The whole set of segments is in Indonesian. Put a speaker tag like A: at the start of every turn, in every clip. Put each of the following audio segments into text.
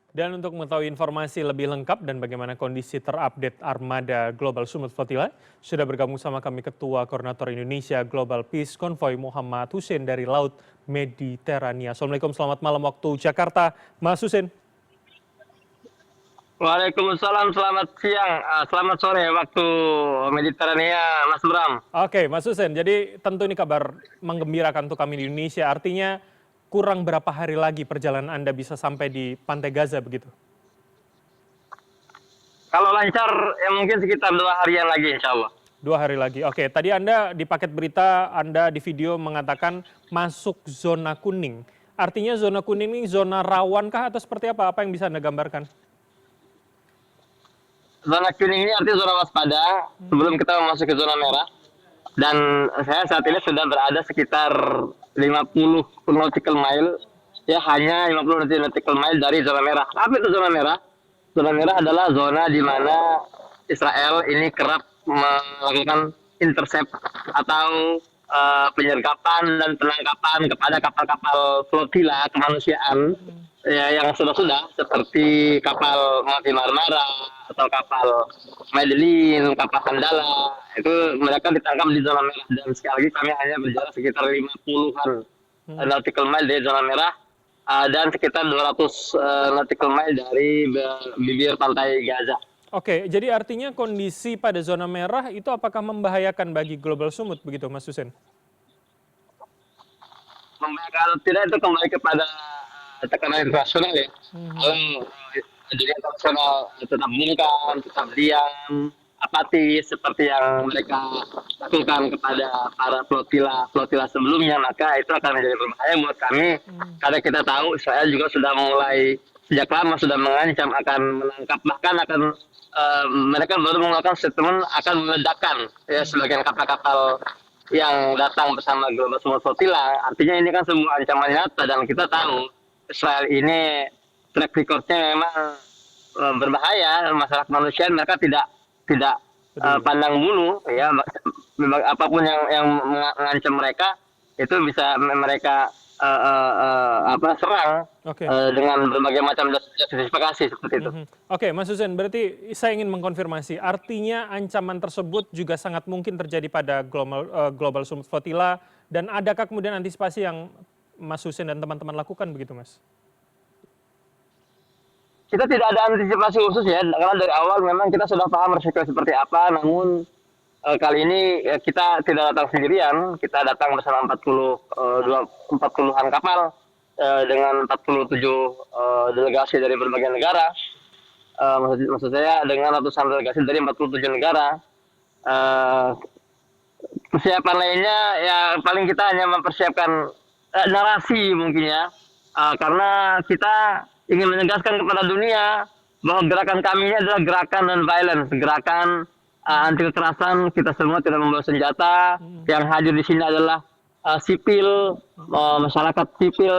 A: Dan untuk mengetahui informasi lebih lengkap dan bagaimana kondisi terupdate armada Global Sumut Flotilla, sudah bergabung sama kami Ketua Koordinator Indonesia Global Peace Convoy Muhammad Hussein dari Laut Mediterania. Assalamualaikum, selamat malam waktu Jakarta, Mas Hussein.
B: Waalaikumsalam, selamat siang, selamat sore waktu Mediterania, Mas Bram.
A: Oke, Mas Hussein, jadi tentu ini kabar menggembirakan untuk kami di Indonesia, artinya kurang berapa hari lagi perjalanan Anda bisa sampai di Pantai Gaza begitu?
B: Kalau lancar, ya mungkin sekitar 2 harian lagi, insya Allah.
A: 2 hari lagi. Oke, tadi Anda di paket berita, Anda di video mengatakan masuk zona kuning. Artinya zona kuning ini zona rawan kah atau seperti apa? Apa yang bisa Anda gambarkan?
B: Zona kuning ini artinya zona waspada sebelum kita memasuki zona merah. Dan saya saat ini sudah berada sekitar 50 nautical mile, ya hanya 50 nautical mile dari zona merah. Apa itu zona merah? Zona merah adalah zona di mana Israel ini kerap melakukan intercept atau penyergapan dan penangkapan kepada kapal-kapal flotila kemanusiaan ya, yang sudah-sudah seperti kapal Mavi Marmara atau kapal Madeline, kapal Handala, itu mereka ditangkap di zona merah. Dan sekali lagi kami hanya berjarak sekitar 50-an nautical mile dari zona merah dan sekitar 200 nautical mile dari bibir pantai Gaza.
A: Oke, jadi artinya kondisi pada zona merah itu apakah membahayakan bagi Global Sumut begitu, Mas Hussein?
B: Kalau tidak itu kembali kepada tekanan internasional ya. Kalau dunia internasional tetap bungkam, tetap diam, apatis seperti yang mereka lakukan kepada para flotila sebelumnya, maka itu akan menjadi berbahaya buat kami. Karena kita tahu Israel juga sudah mulai sejak lama sudah mengancam akan menangkap, bahkan akan mereka baru mengeluarkan statement akan meledakkan ya sebagian kapal-kapal yang datang bersama Global Sumut Flotilla. Artinya ini kan sebuah ancaman nyata dan kita tahu Israel ini track record-nya memang berbahaya. Masalah kemanusiaan mereka tidak pandang bulu ya, apapun yang mengancam mereka itu bisa mereka serang dengan berbagai macam justifikasi seperti itu.
A: Oke, Mas Hussein, berarti saya ingin mengkonfirmasi, artinya ancaman tersebut juga sangat mungkin terjadi pada Global Sumut Flotilla, dan adakah kemudian antisipasi yang Mas Hussein dan teman-teman lakukan begitu, Mas?
B: Kita tidak ada antisipasi khusus ya, karena dari awal memang kita sudah paham resiko seperti apa, namun kali ini kita tidak datang sendirian, kita datang bersama 40-an kapal dengan 47 delegasi dari berbagai negara. Maksud saya dengan ratusan delegasi dari 47 negara. Persiapan lainnya ya paling kita hanya mempersiapkan narasi mungkin ya, karena kita ingin menegaskan kepada dunia bahwa gerakan kami ini adalah gerakan non-violence, gerakan anti kekerasan. Kita semua tidak membawa senjata. Yang hadir di sini adalah sipil, masyarakat sipil,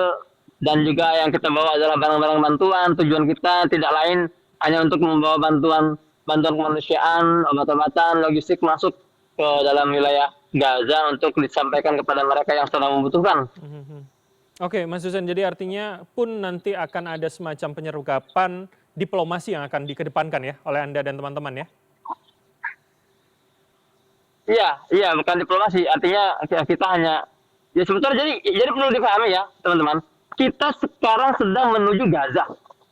B: dan juga yang kita bawa adalah barang-barang bantuan. Tujuan kita tidak lain hanya untuk membawa bantuan kemanusiaan, obat-obatan, logistik masuk ke dalam wilayah Gaza untuk disampaikan kepada mereka yang sedang membutuhkan.
A: Oke, Mas Hussein, jadi artinya pun nanti akan ada semacam penyergapan diplomasi yang akan dikedepankan ya oleh Anda dan teman-teman ya?
B: Iya, bukan diplomasi. Artinya kita hanya ya sebetulnya jadi perlu dipahami ya, teman-teman. Kita sekarang sedang menuju Gaza,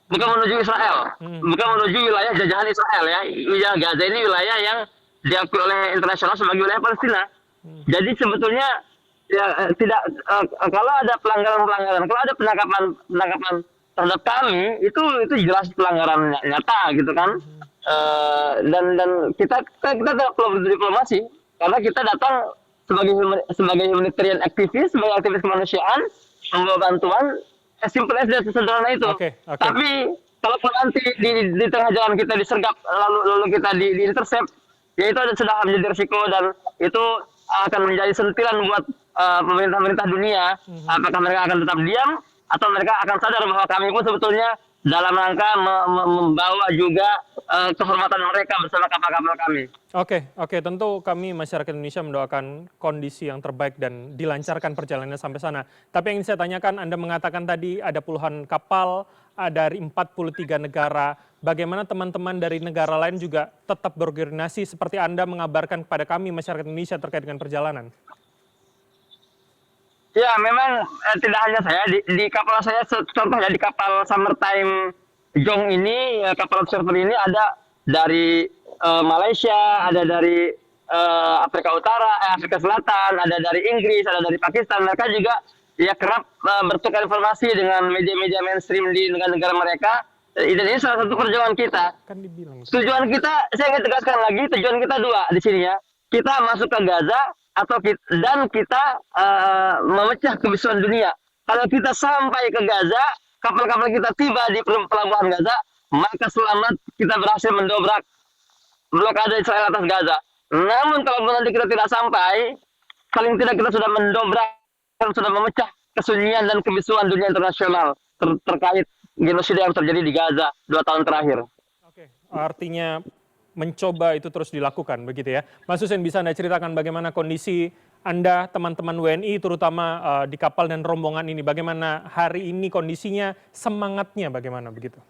B: bukan menuju Israel, bukan menuju wilayah jajahan Israel ya. Wilayah Gaza ini wilayah yang diakui oleh internasional sebagai wilayah Palestina. Jadi sebetulnya ya tidak kalau ada pelanggaran, kalau ada penangkapan terhadap kami itu jelas pelanggaran nyata gitu kan. Dan kita tidak perlu diplomasi karena kita datang sebagai humanitarian aktivis, sebagai aktivis kemanusiaan, membawa bantuan, simple as that, sederhana itu. Tapi kalau nanti di tengah jalan kita disergap lalu kita di intercept, ya itu sudah menjadi risiko dan itu akan menjadi sentilan buat pemerintah dunia. Apakah mereka akan tetap diam atau mereka akan sadar bahwa kami pun sebetulnya dalam rangka membawa juga kehormatan mereka bersama kapal-kapal kami.
A: Oke, tentu kami masyarakat Indonesia mendoakan kondisi yang terbaik dan dilancarkan perjalanannya sampai sana. Tapi yang ingin saya tanyakan, Anda mengatakan tadi ada puluhan kapal, dari 43 negara. Bagaimana teman-teman dari negara lain juga tetap berkoordinasi seperti Anda mengabarkan kepada kami masyarakat Indonesia terkait dengan perjalanan?
B: Ya, memang tidak hanya saya di kapal saya, contohnya di kapal Summertime Jong ini, kapal observer ini ada dari Malaysia, ada dari Afrika Utara, Afrika Selatan, ada dari Inggris, ada dari Pakistan. Mereka juga ya kerap bertukar informasi dengan media-media mainstream di negara-negara mereka. Dan ini salah satu perjuangan kita.
A: Kan dibilang.
B: Tujuan kita, saya ingin tegaskan lagi, tujuan kita dua di sini ya. Kita masuk ke Gaza dan kita memecah kebisuan dunia. Kalau kita sampai ke Gaza, kapal-kapal kita tiba di pelabuhan Gaza, maka selamat, kita berhasil mendobrak blokade Israel atas Gaza. Namun kalau nanti kita tidak sampai, paling tidak kita sudah mendobrak dan sudah memecah kesunyian dan kebisuan dunia internasional terkait genosida yang terjadi di Gaza 2 tahun terakhir.
A: Oke, artinya mencoba itu terus dilakukan begitu ya. Mas Hussein, bisa Anda ceritakan bagaimana kondisi Anda, teman-teman WNI terutama di kapal dan rombongan ini, bagaimana hari ini kondisinya, semangatnya bagaimana begitu?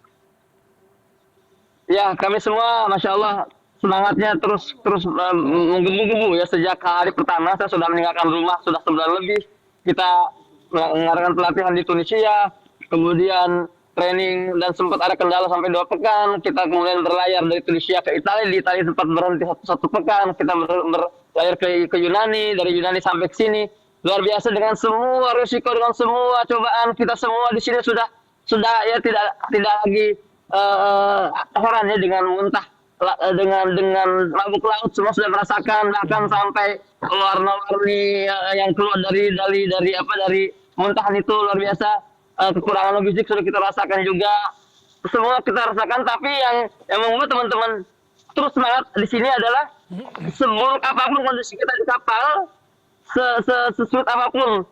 B: Ya, kami semua Masya Allah semangatnya terus menggebu-gebu ya. Sejak hari pertama saya sudah meninggalkan rumah, sudah sebulan lebih. Kita mengadakan pelatihan di Tunisia, kemudian training, dan sempat ada kendala sampai 2 pekan. Kita kemudian berlayar dari Tunisia ke Italia, di Italia sempat berhenti satu pekan. Kita berlayar ke Yunani, dari Yunani sampai ke sini. Luar biasa dengan semua risiko, dengan semua cobaan. Kita semua di sini sudah ya tidak lagi heran ya dengan muntah, dengan mabuk laut, semua sudah merasakan, bahkan sampai warna-warni yang keluar dari muntahan itu luar biasa. Kekurangan logistik sudah kita rasakan juga, semua kita rasakan. Tapi yang membuat teman-teman terus semangat di sini adalah seburuk apapun kondisi kita di kapal, sesulit apapun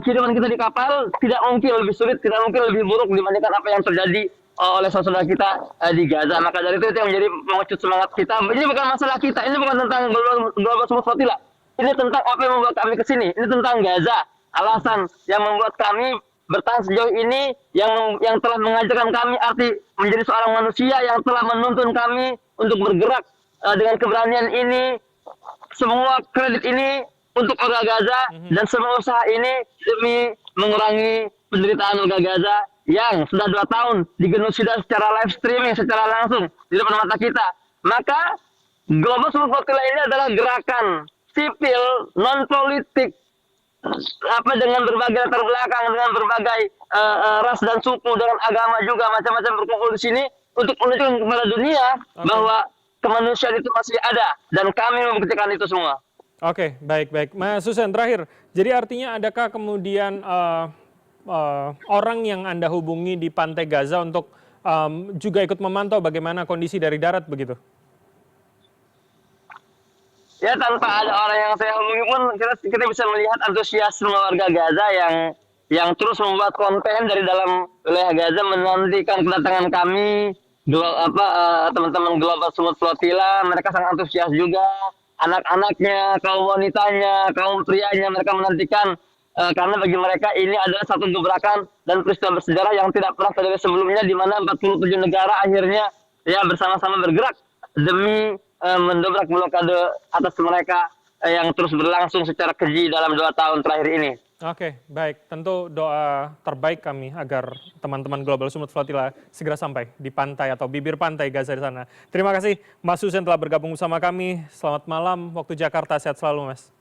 B: kehidupan kita di kapal, tidak mungkin lebih sulit, tidak mungkin lebih buruk dibandingkan apa yang terjadi oleh saudara kita di Gaza. Maka dari itu yang menjadi pengecut semangat kita. Ini bukan masalah kita, ini bukan tentang global Sumut Flotilla. Ini tentang apa yang membuat kami ke sini. Ini tentang Gaza. Alasan yang membuat kami bertahan sejauh ini, yang telah mengajarkan kami arti menjadi seorang manusia, yang telah menuntun kami untuk bergerak dengan keberanian ini. Semua kredit ini untuk warga Gaza, dan semua usaha ini demi mengurangi penderitaan warga Gaza yang sudah 2 tahun digenosida secara live streaming, secara langsung di depan mata kita. Maka Global Sumut Flotilla ini adalah gerakan sipil non politik, dengan berbagai latar belakang, dengan berbagai ras dan suku, dengan agama juga, macam-macam berkumpul di sini untuk menunjukkan kepada dunia bahwa kemanusiaan itu masih ada, dan kami membuktikan itu semua.
A: Oke, baik. Mas Hussein, terakhir, jadi artinya adakah kemudian orang yang Anda hubungi di pantai Gaza untuk juga ikut memantau bagaimana kondisi dari darat begitu?
B: Ya, tanpa ada orang yang saya hubungi pun kita bisa melihat antusiasme warga Gaza yang terus membuat konten dari dalam wilayah Gaza, menantikan kedatangan kami, teman-teman Global Sumut Flotilla. Mereka sangat antusias juga, anak-anaknya, kaum wanitanya, kaum prianya, mereka menantikan karena bagi mereka ini adalah satu gebrakan dan peristiwa bersejarah yang tidak pernah terjadi sebelumnya, di mana 47 negara akhirnya ya bersama-sama bergerak demi mendobrak blokade atas mereka yang terus berlangsung secara keji dalam 2 tahun terakhir ini.
A: Oke, baik. Tentu doa terbaik kami agar teman-teman Global Sumut Flotilla segera sampai di pantai atau bibir pantai Gaza di sana. Terima kasih Mas Hussein telah bergabung bersama kami. Selamat malam waktu Jakarta, sehat selalu Mas.